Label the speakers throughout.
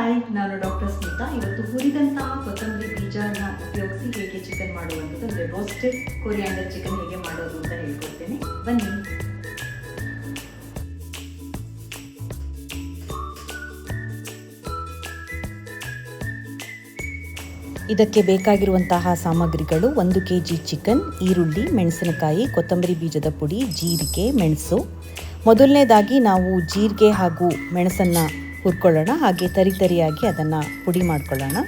Speaker 1: Hi, ನಾನು doctor Smita. ಇವತ್ತು ಹುರಿದಂತಹ ಕೊತ್ತಂಬರಿ ಬೀಜನ ಉಪಯೋಗಿಸಿ ಹೇಗೆ ಚಿಕನ್ ಮಾಡುವಂಥದ್ದು, ಅಂದರೆ ರೋಸ್ಟೆಡ್ ಕೊರಿಯಾಂಡರ್ ಚಿಕನ್ ಹೇಗೆ ಮಾಡೋದು ಅಂತ ಹೇಳ್ಕೊಡ್ತೇನೆ. ಬನ್ನಿ.
Speaker 2: ಇದಕ್ಕೆ ಬೇಕಾಗಿರುವಂತಹ ಸಾಮಗ್ರಿಗಳು: 1 kg ಚಿಕನ್, ಈರುಳ್ಳಿ, ಮೆಣಸಿನಕಾಯಿ, ಕೊತ್ತಂಬರಿ ಬೀಜದ ಪುಡಿ, ಜೀರಿಗೆ, ಮೆಣಸು. ಮೊದಲನೇದಾಗಿ ನಾವು ಜೀರಿಗೆ ಹಾಗೂ ಮೆಣಸನ್ನು ಹುರ್ಕೊಳ್ಳೋಣ. ಹಾಗೆ ತರಿಯಾಗಿ ಅದನ್ನು ಪುಡಿ ಮಾಡ್ಕೊಳ್ಳೋಣ.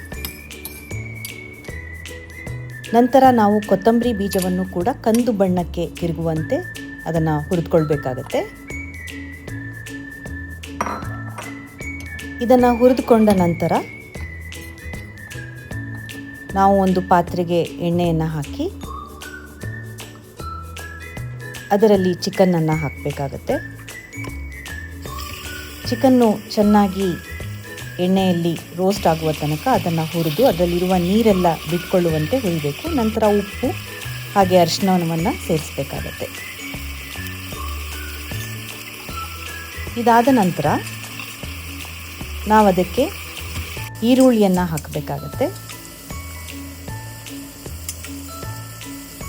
Speaker 2: ನಂತರ ನಾವು ಕೊತ್ತಂಬರಿ ಬೀಜವನ್ನು ಕೂಡ ಕಂದು ಬಣ್ಣಕ್ಕೆ ತಿರುಗುವಂತೆ ಅದನ್ನು ಹುರಿದುಕೊಳ್ಬೇಕಾಗತ್ತೆ. ಇದನ್ನು ಹುರಿದುಕೊಂಡ ನಂತರ ನಾವು ಒಂದು ಪಾತ್ರೆಗೆ ಎಣ್ಣೆಯನ್ನು ಹಾಕಿ ಅದರಲ್ಲಿ ಚಿಕನ್ನನ್ನು ಹಾಕಬೇಕಾಗತ್ತೆ. ಚಿಕನ್ನು ಚೆನ್ನಾಗಿ ಎಣ್ಣೆಯಲ್ಲಿ ರೋಸ್ಟ್ ಆಗುವ ತನಕ ಅದನ್ನು ಹುರಿದು ಅದರಲ್ಲಿರುವ ನೀರೆಲ್ಲ ಬಿಟ್ಕೊಳ್ಳುವಂತೆ ಹುರಿಬೇಕು. ನಂತರ ಉಪ್ಪು ಹಾಗೆ ಅರಿಶಿಣವನ್ನು ಸೇರಿಸಬೇಕಾಗತ್ತೆ. ಇದಾದ ನಂತರ ನಾವು ಅದಕ್ಕೆ ಈರುಳ್ಳಿಯನ್ನು ಹಾಕಬೇಕಾಗತ್ತೆ.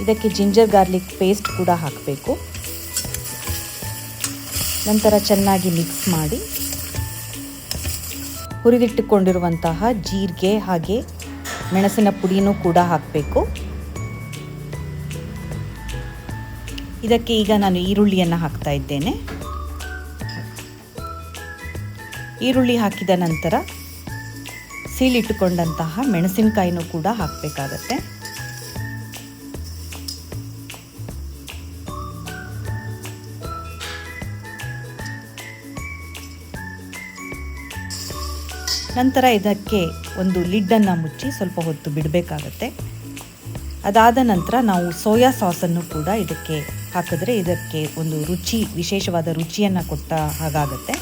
Speaker 2: ಇದಕ್ಕೆ ಜಿಂಜರ್ ಗಾರ್ಲಿಕ್ ಪೇಸ್ಟ್ ಕೂಡ ಹಾಕಬೇಕು. ನಂತರ ಚೆನ್ನಾಗಿ ಮಿಕ್ಸ್ ಮಾಡಿ ಹುರಿದಿಟ್ಟುಕೊಂಡಿರುವಂತಹ ಜೀರಿಗೆ ಹಾಗೆ ಮೆಣಸಿನ ಪುಡಿನೂ ಕೂಡ ಹಾಕಬೇಕು. ಇದಕ್ಕೆ ಈಗ ನಾನು ಈರುಳ್ಳಿಯನ್ನು ಹಾಕ್ತಾ ಇದ್ದೇನೆ. ಈರುಳ್ಳಿ ಹಾಕಿದ ನಂತರ ಸೀಳಿಟ್ಟುಕೊಂಡಂತಹ ಮೆಣಸಿನಕಾಯಿನೂ ಕೂಡ ಹಾಕಬೇಕಾಗತ್ತೆ. ನಂತರ ಇದಕ್ಕೆ ಒಂದು ಲಿಡ್ಡನ್ನು ಮುಚ್ಚಿ ಸ್ವಲ್ಪ ಹೊತ್ತು ಬಿಡಬೇಕಾಗತ್ತೆ. ಅದಾದ ನಂತರ ನಾವು ಸೋಯಾ ಸಾಸನ್ನು ಕೂಡ ಇದಕ್ಕೆ ಹಾಕಿದ್ರೆ ಇದಕ್ಕೆ ಒಂದು ವಿಶೇಷವಾದ ರುಚಿಯನ್ನು ಕೊಟ್ಟ ಹಾಗಾಗತ್ತೆ.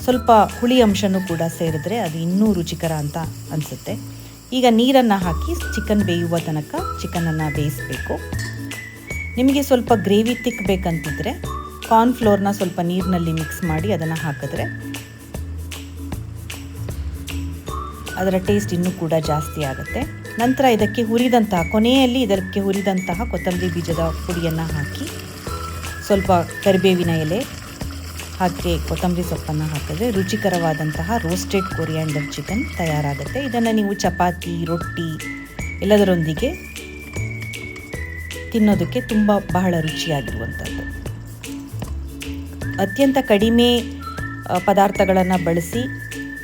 Speaker 2: ಸ್ವಲ್ಪ ಹುಳಿ ಅಂಶನೂ ಕೂಡ ಸೇರಿದ್ರೆ ಅದು ಇನ್ನೂ ರುಚಿಕರ ಅಂತ ಅನಿಸುತ್ತೆ. ಈಗ ನೀರನ್ನು ಹಾಕಿ ಚಿಕನ್ ಬೇಯುವ ತನಕ ಚಿಕನನ್ನು ಬೇಯಿಸಬೇಕು. ನಿಮಗೆ ಸ್ವಲ್ಪ ಗ್ರೇವಿ ತಿಕ್ ಬೇಕಂತಿದ್ರೆ ಕಾರ್ನ್ಫ್ಲೋರ್ನ ಸ್ವಲ್ಪ ನೀರಿನಲ್ಲಿ ಮಿಕ್ಸ್ ಮಾಡಿ ಅದನ್ನು ಹಾಕಿದ್ರೆ ಅದರ ಟೇಸ್ಟ್ ಇನ್ನೂ ಕೂಡ ಜಾಸ್ತಿ ಆಗುತ್ತೆ. ನಂತರ ಕೊನೆಯಲ್ಲಿ ಇದಕ್ಕೆ ಹುರಿದಂತಹ ಕೊತ್ತಂಬರಿ ಬೀಜದ ಪುಡಿಯನ್ನು ಹಾಕಿ ಸ್ವಲ್ಪ ಕರಿಬೇವಿನ ಎಲೆ ಹಾಕಿ ಕೊತ್ತಂಬರಿ ಸೊಪ್ಪನ್ನು ಹಾಕಿದ್ರೆ ರುಚಿಕರವಾದಂತಹ ರೋಸ್ಟೆಡ್ ಕೊರಿಯಾಂಡರ್ ಚಿಕನ್ ತಯಾರಾಗುತ್ತೆ. ಇದನ್ನು ನೀವು ಚಪಾತಿ, ರೊಟ್ಟಿ ಎಲ್ಲದರೊಂದಿಗೆ ತಿನ್ನೋದಕ್ಕೆ ಬಹಳ ರುಚಿಯಾಗಿರುವಂಥದ್ದು. ಅತ್ಯಂತ ಕಡಿಮೆ ಪದಾರ್ಥಗಳನ್ನು ಬಳಸಿ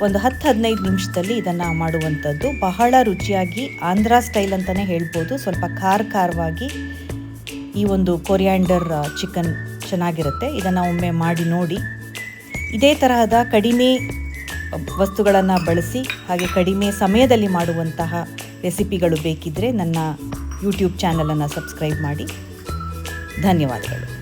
Speaker 2: ಒಂದು 10-15 ನಿಮಿಷದಲ್ಲಿ ಇದನ್ನು ಮಾಡುವಂಥದ್ದು. ಬಹಳ ರುಚಿಯಾಗಿ ಆಂಧ್ರ ಸ್ಟೈಲ್ ಅಂತಲೇ ಹೇಳ್ಬೋದು. ಸ್ವಲ್ಪ ಖಾರವಾಗಿ ಈ ಒಂದು ಕೊರಿಯಾಂಡರ್ ಚಿಕನ್ ಚೆನ್ನಾಗಿರುತ್ತೆ. ಇದನ್ನು ಒಮ್ಮೆ ಮಾಡಿ ನೋಡಿ. ಇದೇ ತರಹದ ಕಡಿಮೆ ವಸ್ತುಗಳನ್ನು ಬಳಸಿ ಹಾಗೆ ಕಡಿಮೆ ಸಮಯದಲ್ಲಿ ಮಾಡುವಂತಹ ರೆಸಿಪಿಗಳು ಬೇಕಿದ್ದರೆ ನನ್ನ ಯೂಟ್ಯೂಬ್ ಚಾನಲನ್ನು ಸಬ್ಸ್ಕ್ರೈಬ್ ಮಾಡಿ. ಧನ್ಯವಾದಗಳು.